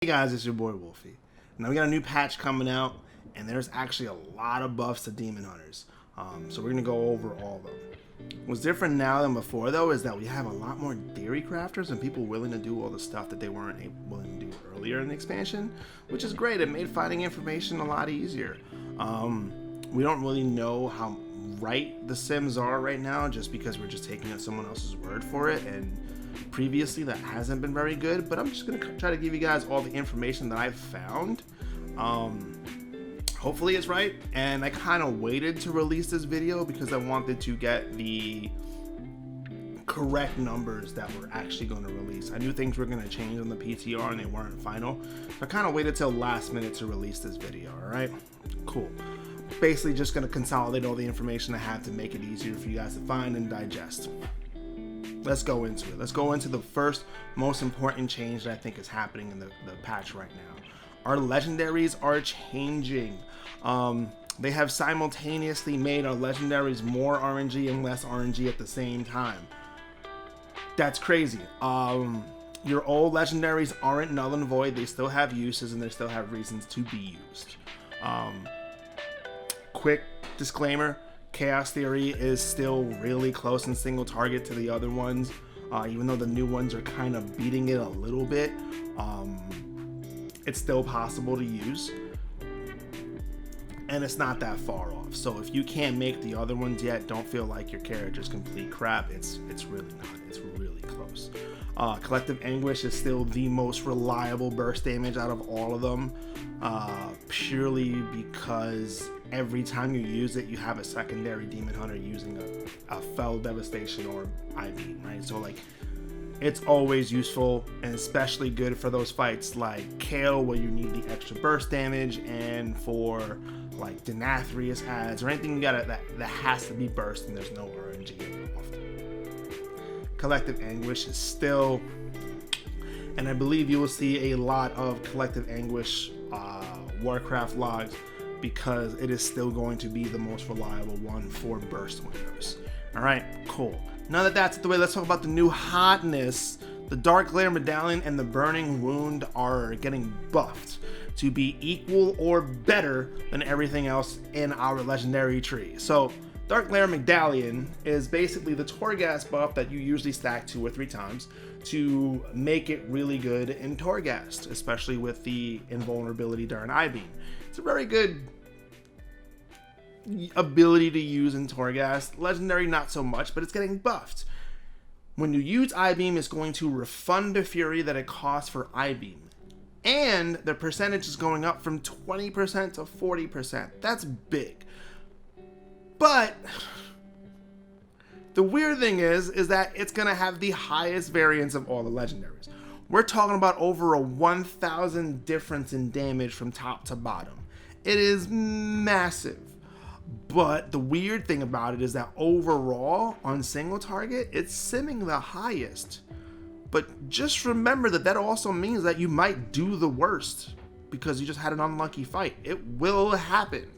Hey guys, it's your boy Wolfie. Now we got a new patch coming out, and there's actually a lot of buffs to Demon Hunters. So we're gonna go over all of them. What's different now than before though is that we have a lot more theory crafters and people willing to do all the stuff that they weren't willing to do earlier in the expansion, which is great. It made finding information a lot easier. We don't really know how right the Sims are right now just because we're just taking someone else's word for it, and previously that hasn't been very good, but I'm just gonna try to give you guys all the information that I've found. Hopefully it's right, and I kind of waited to release this video because I wanted to get the correct numbers that we're actually going to release. I knew things were going to change on the PTR and they weren't final, so I kind of waited till last minute to release this video. All right, cool. Basically just going to consolidate all the information I have to make it easier for you guys to find and digest. Let's go into it. Let's go into the first most important change that I think is happening in the patch right now. Our legendaries are changing. They have simultaneously made our legendaries more RNG and less RNG at the same time. That's crazy. Your old legendaries aren't null and void. They still have uses and they still have reasons to be used. Quick disclaimer, Chaos Theory is still really close in single target to the other ones, even though the new ones are kind of beating it a little bit. It's still possible to use, and it's not that far off. So if you can't make the other ones yet, don't feel like your character's complete crap. It's really not. It's really close. Collective Anguish is still the most reliable burst damage out of all of them, purely because every time you use it, you have a secondary Demon Hunter using a Fell Devastation or I-Beam, right? So like, it's always useful and especially good for those fights like Kale where you need the extra burst damage, and for like Denathrius ads or anything you got that has to be burst and there's no RNG involved. Collective Anguish is still, and I believe you will see a lot of Collective Anguish Warcraft logs because it is still going to be the most reliable one for burst windows. All right, cool. Now that that's the way, let's talk about the new hotness. The Dark Glare Medallion and the Burning Wound are getting buffed to be equal or better than everything else in our legendary tree. So Dark Glare Medallion is basically the Torghast buff that you usually stack 2 or 3 times to make it really good in Torghast, especially with the invulnerability during I-Beam. It's a very good ability to use in Torghast. Legendary not so much, but it's getting buffed. When you use I-Beam, it's going to refund the fury that it costs for I-Beam, and the percentage is going up from 20% to 40%. That's big. But the weird thing is that it's gonna have the highest variance of all the legendaries. We're talking about over a 1,000 difference in damage from top to bottom. It is massive. But the weird thing about it is that overall on single target, it's simming the highest. But just remember that also means that you might do the worst because you just had an unlucky fight. It will happen.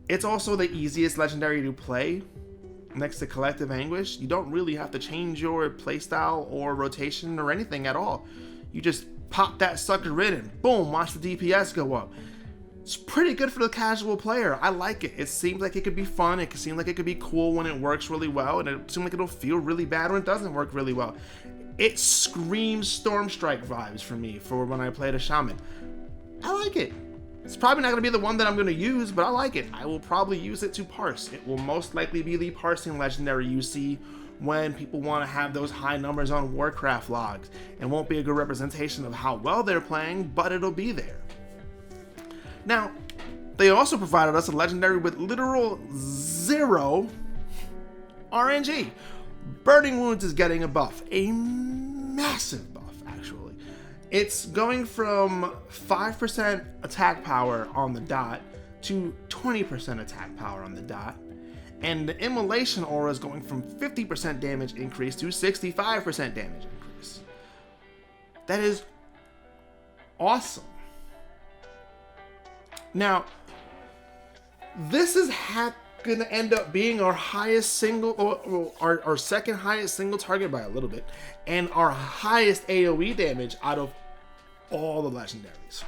It's also the easiest legendary to play next to Collective Anguish. You don't really have to change your playstyle or rotation or anything at all. You just pop that sucker in and boom, watch the DPS go up. It's pretty good for the casual player. I like it. It seems like it could be fun. It seems like it could be cool when it works really well, and it seems like it'll feel really bad when it doesn't work really well. It screams Stormstrike vibes for me for when I played a Shaman. I like it. It's probably not going to be the one that I'm going to use, but I like it. I will probably use it to parse. It will most likely be the parsing legendary you see when people want to have those high numbers on Warcraft logs. It won't be a good representation of how well they're playing, but it'll be there. Now, they also provided us a legendary with literal 0 RNG. Burning Wounds is getting a buff, a massive buff actually. It's going from 5% attack power on the dot to 20% attack power on the dot. And the Immolation Aura is going from 50% damage increase to 65% damage increase. That is awesome. Now, this is going to end up being our highest single, or our second highest single target by a little bit, and our highest AoE damage out of all the legendaries.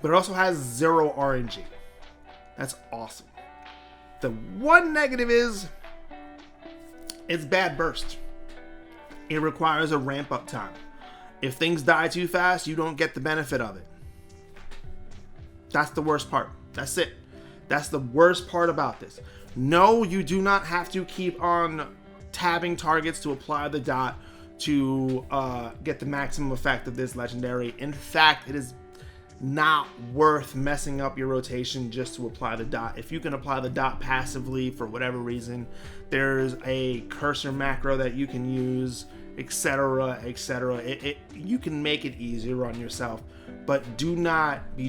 But it also has 0 RNG. That's awesome. The one negative is it's bad burst. It requires a ramp up time. If things die too fast, you don't get the benefit of it. That's the worst part. That's it. That's the worst part about this. No, you do not have to keep on tabbing targets to apply the dot to get the maximum effect of this legendary. In fact, it is not worth messing up your rotation just to apply the dot. If you can apply the dot passively for whatever reason, there's a cursor macro that you can use, etc., etc. You can make it easier on yourself, but do not be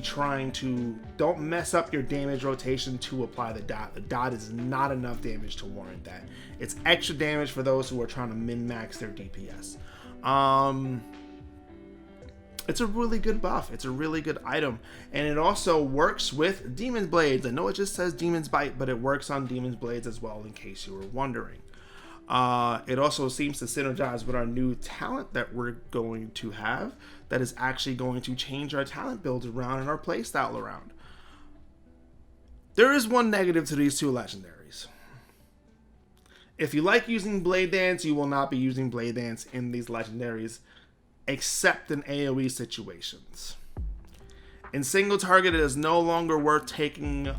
don't mess up your damage rotation to apply the dot. The dot is not enough damage to warrant that. It's extra damage for those who are trying to min-max their DPS. It's a really good buff. It's a really good item. And it also works with Demon's Blades. I know it just says Demon's Bite, but it works on Demon's Blades as well, in case you were wondering. It also seems to synergize with our new talent that we're going to have that is actually going to change our talent builds around and our playstyle around. There is one negative to these two legendaries. If you like using Blade Dance, you will not be using Blade Dance in these legendaries, except in AoE situations. In single target, it is no longer worth taking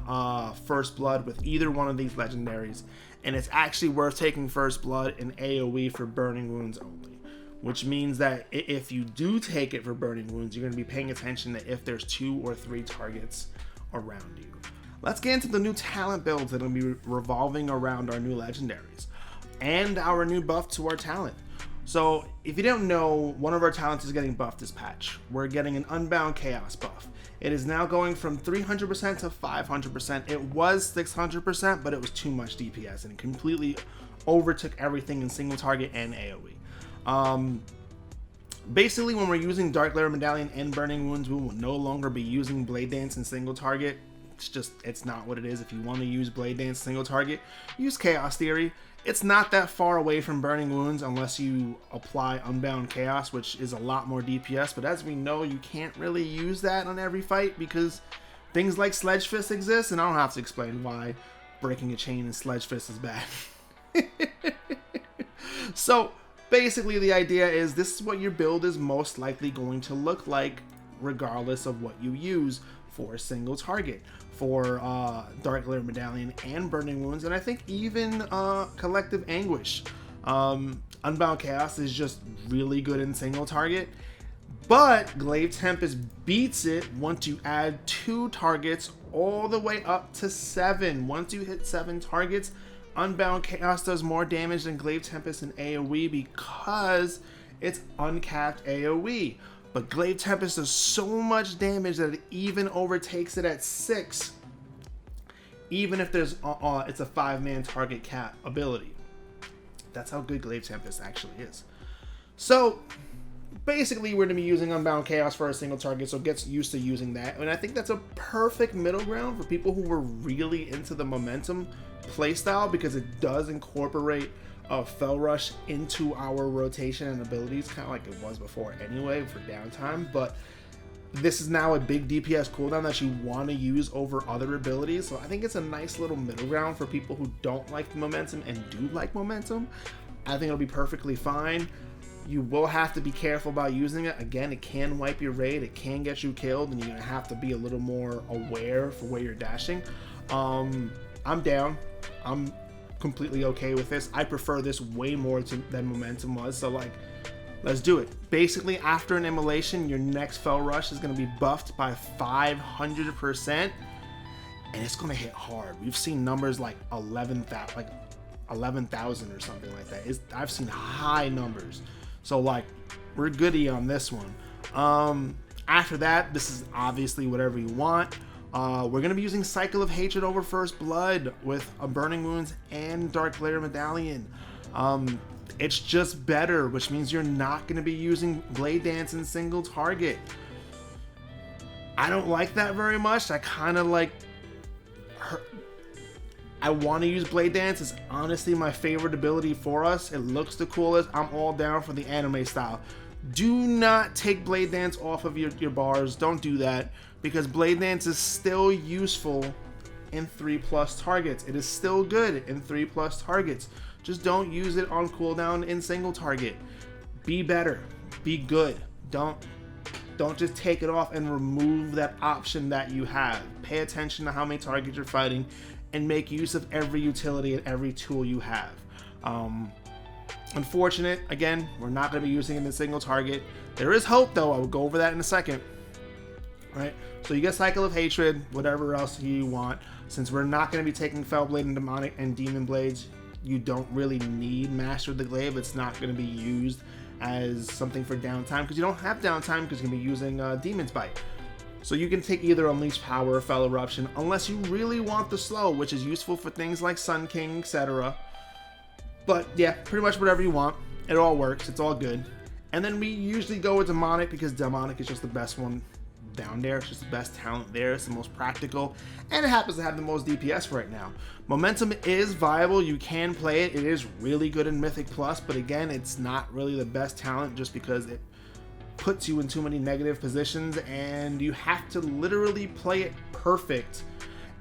First Blood with either one of these legendaries, and it's actually worth taking First Blood in AoE for Burning Wounds only, which means that if you do take it for Burning Wounds, you're going to be paying attention to if there's 2 or 3 targets around you. Let's get into the new talent builds that will be revolving around our new legendaries and our new buff to our talent. So if you don't know, one of our talents is getting buffed this patch. We're getting an Unbound Chaos buff. It is now going from 300% to 500%. It was 600%, but it was too much DPS and it completely overtook everything in single target and AoE. Basically, when we're using Dark Lair Medallion and Burning Wounds, we will no longer be using Blade Dance in single target. It's not what it is. If you want to use Blade Dance single target, use Chaos Theory. It's not that far away from Burning Wounds unless you apply Unbound Chaos, which is a lot more DPS. But as we know, you can't really use that on every fight because things like Sledge Fist exist, and I don't have to explain why breaking a chain in Sledge Fist is bad. So basically the idea is this is what your build is most likely going to look like regardless of what you use for a single target, for Dark Lair Medallion and Burning Wounds, and I think even Collective Anguish. Unbound Chaos is just really good in single target, but Glaive Tempest beats it once you add 2 targets all the way up to 7. Once you hit 7 targets, Unbound Chaos does more damage than Glaive Tempest in AoE because it's uncapped AoE. But Glaive Tempest does so much damage that it even overtakes it at 6, even if there's it's a 5-man target cap ability. That's how good Glaive Tempest actually is. So basically, we're going to be using Unbound Chaos for a single target, so get used to using that. And I think that's a perfect middle ground for people who were really into the momentum playstyle, because it does incorporate Fell Rush into our rotation and abilities, kind of like it was before anyway for downtime. But this is now a big DPS cooldown that you want to use over other abilities, so I think it's a nice little middle ground for people who don't like the momentum and do like momentum. I think it'll be perfectly fine. You will have to be careful about using it. Again, it can wipe your raid, it can get you killed, and you're gonna have to be a little more aware for where you're dashing. I'm down. I'm completely okay with this. I prefer this way more than momentum was, so like, let's do it. Basically, after an immolation, your next Fell Rush is going to be buffed by 500%, and it's going to hit hard. We've seen numbers like 11,000 or something like that. I've seen high numbers, so like, we're goody on this one. After that, this is obviously whatever you want. We're going to be using Cycle of Hatred over First Blood with a Burning Wounds and Dark Lair Medallion. It's just better, which means you're not going to be using Blade Dance in single target. I don't like that very much. I kind of like... I want to use Blade Dance. It's honestly my favorite ability for us. It looks the coolest. I'm all down for the anime style. Do not take Blade Dance off of your bars. Don't do that, because Blade Dance is still useful in 3+ targets. It is still good in 3+ targets. Just don't use it on cooldown in single target. Be better. Be good. Don't just take it off and remove that option that you have. Pay attention to how many targets you're fighting and make use of every utility and every tool you have. Unfortunate, again, we're not going to be using it in a single target. There is hope, though. I will go over that in a second. Right? So you get Cycle of Hatred, whatever else you want. Since we're not going to be taking Fellblade and Demonic and Demon Blades, you don't really need Master of the Glaive. It's not going to be used as something for downtime, because you don't have downtime, because you're going to be using Demon's Bite. So you can take either Unleashed Power or Fell Eruption, unless you really want the slow, which is useful for things like Sun King, etc. But yeah, pretty much whatever you want. It all works. It's all good. And then we usually go with Demonic, because Demonic is just the best one down there. It's just the best talent there. It's the most practical, and it happens to have the most DPS right now. Momentum is viable. You can play it. It is really good in Mythic Plus, but again, it's not really the best talent, just because it puts you in too many negative positions, and you have to literally play it perfect.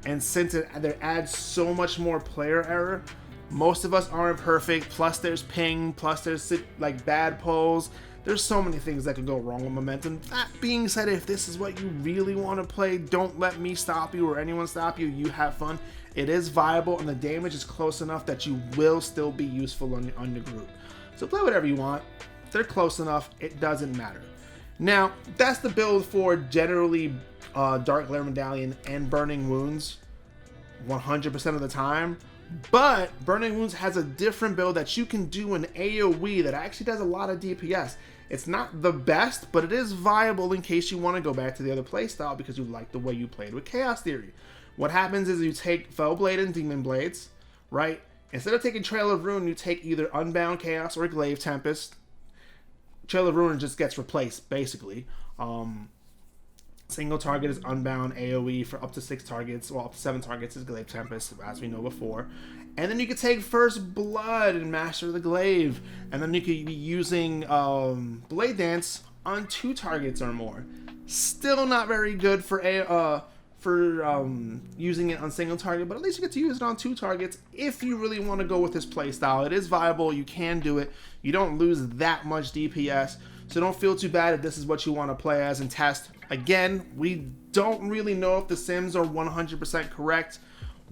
And since it adds so much more player error, most of us aren't perfect. Plus there's ping, plus there's like bad pulls. There's so many things that could go wrong with Momentum. That being said, if this is what you really want to play, don't let me stop you or anyone stop you. You have fun. It is viable, and the damage is close enough that you will still be useful on your group. So play whatever you want. If they're close enough, it doesn't matter. Now, that's the build for generally Dark Glare Medallion and Burning Wounds 100% of the time. But Burning Wounds has a different build that you can do in AoE that actually does a lot of DPS. It's not the best, but it is viable in case you want to go back to the other playstyle because you like the way you played with Chaos Theory. What happens is you take Fellblade and Demon Blades, right? Instead of taking Trail of Ruin, you take either Unbound Chaos or Glaive Tempest. Trail of Ruin just gets replaced, basically. Single target is Unbound AoE for up to 6 targets, well, up to 7 targets is Glaive Tempest, as we know before. And then you could take First Blood and Master of the Glaive, and then you could be using Blade Dance on 2 targets or more. Still not very good for using it on single target, but at least you get to use it on 2 targets if you really want to go with this playstyle. It is viable. You can do it. You don't lose that much DPS, so don't feel too bad if this is what you want to play as and test. Again, we don't really know if the sims are 100% correct.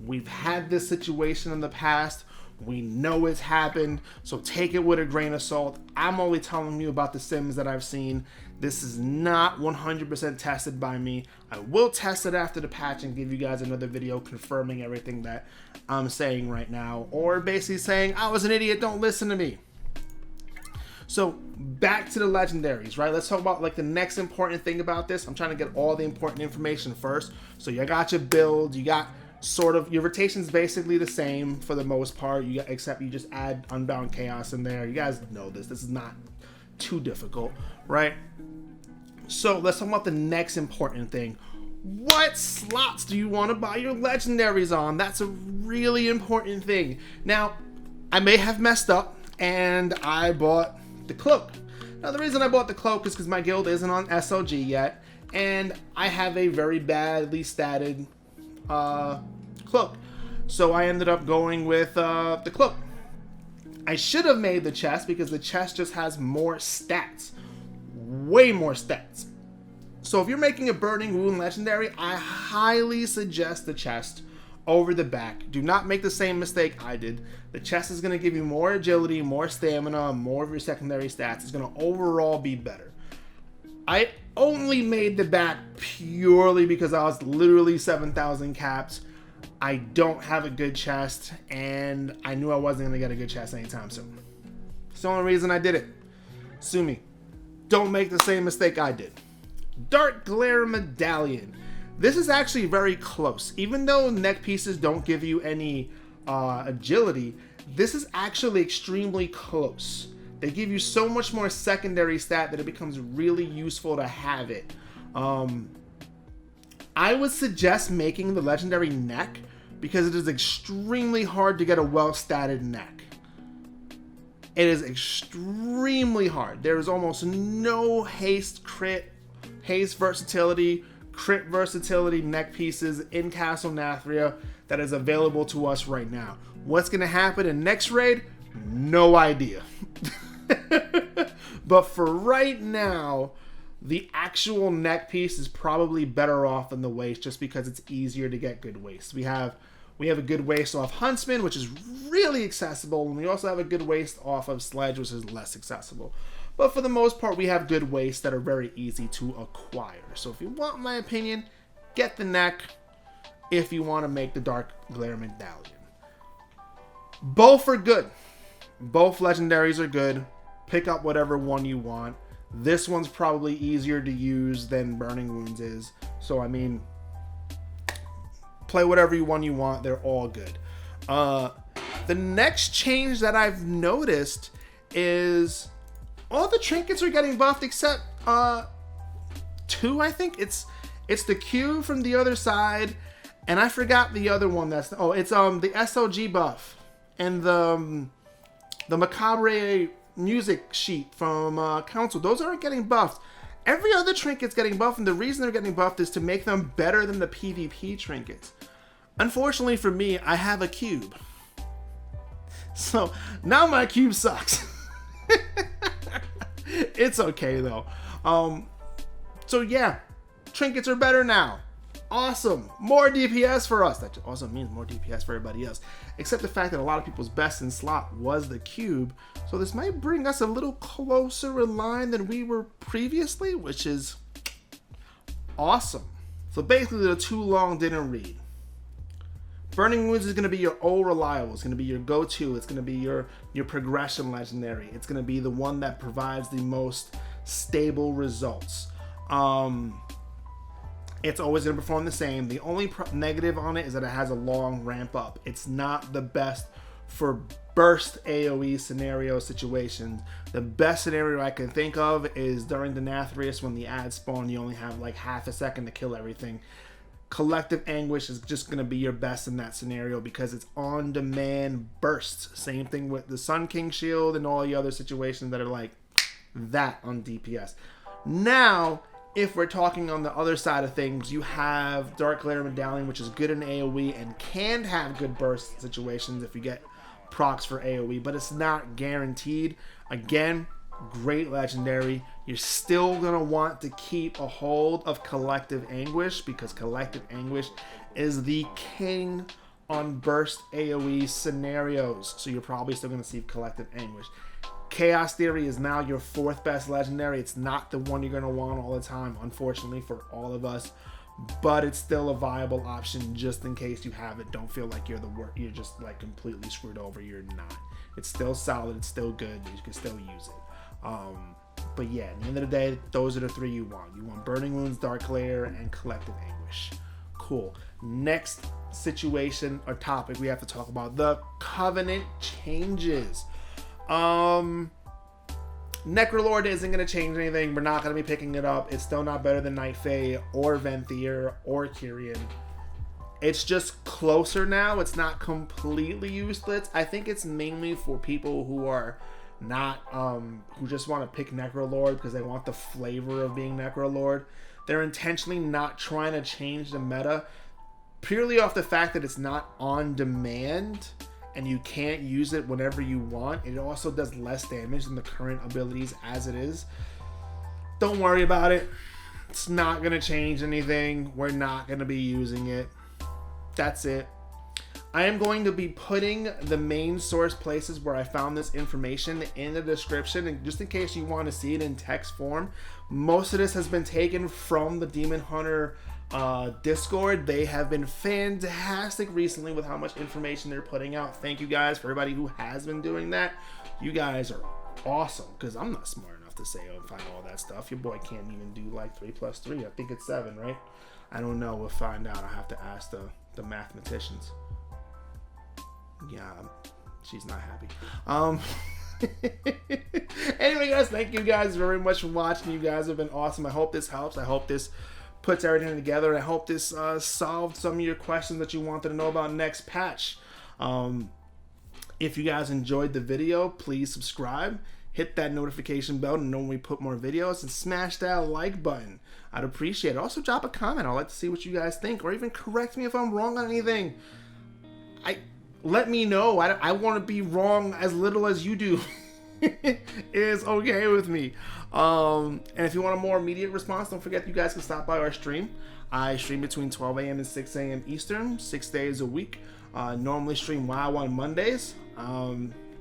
We've had this situation in the past. We know it's happened, so take it with a grain of salt. I'm only telling you about the sims that I've seen. This is not 100% tested by me. I will test it after the patch and give you guys another video confirming everything that I'm saying right now, or basically saying I was an idiot, don't listen to me. So back to the legendaries, right? Let's talk about like the next important thing about this. I'm trying to get all the important information first. So you got your build, you got sort of your rotation's basically the same for the most part. You got, except you just add Unbound Chaos in there. You guys know this. This is not too difficult, right? So let's talk about the next important thing. What slots do you want to buy your legendaries on? That's a really important thing. Now, I may have messed up and I bought the cloak. Now the reason I bought the cloak is because my guild isn't on SLG yet, and I have a very badly statted cloak. So I ended up going with the cloak. I should have made the chest because the chest just has more stats. Way more stats. So if you're making a Burning Wound legendary, I highly suggest the chest over the back. Do not make the same mistake I did. The chest is going to give you more agility, more stamina, more of your secondary stats. It's going to overall be better. I only made the back purely because I was literally 7,000 caps. I don't have a good chest, and I knew I wasn't going to get a good chest anytime soon. It's the only reason I did it. Sue me. Don't make the same mistake I did. Dark Glare Medallion. This is actually very close. Even though neck pieces don't give you any agility, this is actually extremely close. They give you so much more secondary stat that it becomes really useful to have it. I would suggest making the legendary neck because it is extremely hard to get a well-statted neck. It is extremely hard. There is almost no haste versatility, crit versatility neck pieces in Castle Nathria that is available to us right now. What's going to happen in next raid? No idea. But for right now, the actual neck piece is probably better off than the waist, just because it's easier to get good waist. We have a good waist off Huntsman, which is really accessible, and we also have a good waist off of Sledge, which is less accessible. But for the most part, we have good waists that are very easy to acquire. So if you want my opinion, get the neck if you want to make the Dark Glare Medallion. Both are good. Both legendaries are good. Pick up whatever one you want. This one's probably easier to use than Burning Wounds is. So, I mean, play whatever one you want. They're all good. The next change that I've noticed is all the trinkets are getting buffed except 2, I think. It's the Q from the other side, and I forgot the other one. It's the SLG buff and the Macabre music sheet from Council. Those aren't getting buffed. Every other trinket's getting buffed, and the reason they're getting buffed is to make them better than the PvP trinkets. Unfortunately for me, I have a cube. So now my cube sucks. It's okay though. So yeah, trinkets are better now. Awesome. More DPS for us. That also means more DPS for everybody else. Except the fact that a lot of people's best in slot was the cube. So this might bring us a little closer in line than we were previously, which is awesome. So basically the too long didn't read. Burning Wounds is going to be your old reliable. It's going to be your go-to. It's going to be your progression legendary. It's going to be the one that provides the most stable results. It's always going to perform the same. The only negative on it is that it has a long ramp up. It's not the best for burst AoE scenario situations. The best scenario I can think of is during the Nathrius when the ads spawn. You only have like half a second to kill everything. Collective Anguish is just going to be your best in that scenario because it's on-demand bursts. Same thing with the Sun King Shield and all the other situations that are like that on DPS. Now, if we're talking on the other side of things, you have Dark Glare Medallion, which is good in AoE and can have good burst situations if you get procs for AoE, but it's not guaranteed. Again, great legendary. You're still going to want to keep a hold of Collective Anguish because Collective Anguish is the king on burst AoE scenarios. So you're probably still going to see Collective Anguish. Chaos Theory is now your 4th best legendary. It's not the one you're going to want all the time, unfortunately, for all of us. But it's still a viable option just in case you have it. Don't feel like you're you're just like completely screwed over. You're not. It's still solid. It's still good. You can still use it. But yeah, at the end of the day, those are the 3 you want. You want Burning Wounds, Dark Glare, and Collective Anguish. Cool. Next situation or topic we have to talk about, the Covenant changes. Necrolord isn't going to change anything. We're not going to be picking it up. It's still not better than Night Fae or Venthyr or Kyrian. It's just closer now. It's not completely useless. I think it's mainly for people who are not, who just want to pick Necrolord because they want the flavor of being Necrolord. They're intentionally not trying to change the meta purely off the fact that it's not on demand and you can't use it whenever you want. It also does less damage than the current abilities as it is. Don't worry about it. It's not going to change anything. We're not going to be using it. That's it. I am going to be putting the main source places where I found this information in the description, and just in case you want to see it in text form. Most of this has been taken from the Demon Hunter Discord. They have been fantastic recently with how much information they're putting out. Thank you guys for everybody who has been doing that. You guys are awesome because I'm not smart enough to say and find all that stuff. Your boy can't even do like 3 + 3. I think it's 7, right? I don't know. We'll find out. I have to ask the mathematicians. Yeah, she's not happy. Anyway, guys, thank you guys very much for watching. You guys have been awesome. I hope this helps. I hope this puts everything together. I hope this solved some of your questions that you wanted to know about next patch. If you guys enjoyed the video, please subscribe, hit that notification bell to know when we put more videos, and smash that like button. I'd appreciate it. Also, drop a comment. I'd like to see what you guys think, or even correct me if I'm wrong on anything. Let me know. I want to be wrong as little as you do. It's okay with me. And if you want a more immediate response, don't forget you guys can stop by our stream. I stream between 12 a.m. and 6 a.m. Eastern, 6 days a week. Normally stream WoW on Mondays.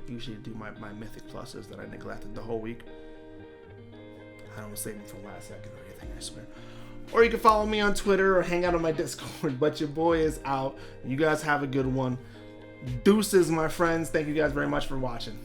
Usually do my Mythic Pluses that I neglected the whole week. I don't save them for last second or anything, I swear. Or you can follow me on Twitter or hang out on my Discord. But your boy is out. You guys have a good one. Deuces, my friends. Thank you guys very much for watching.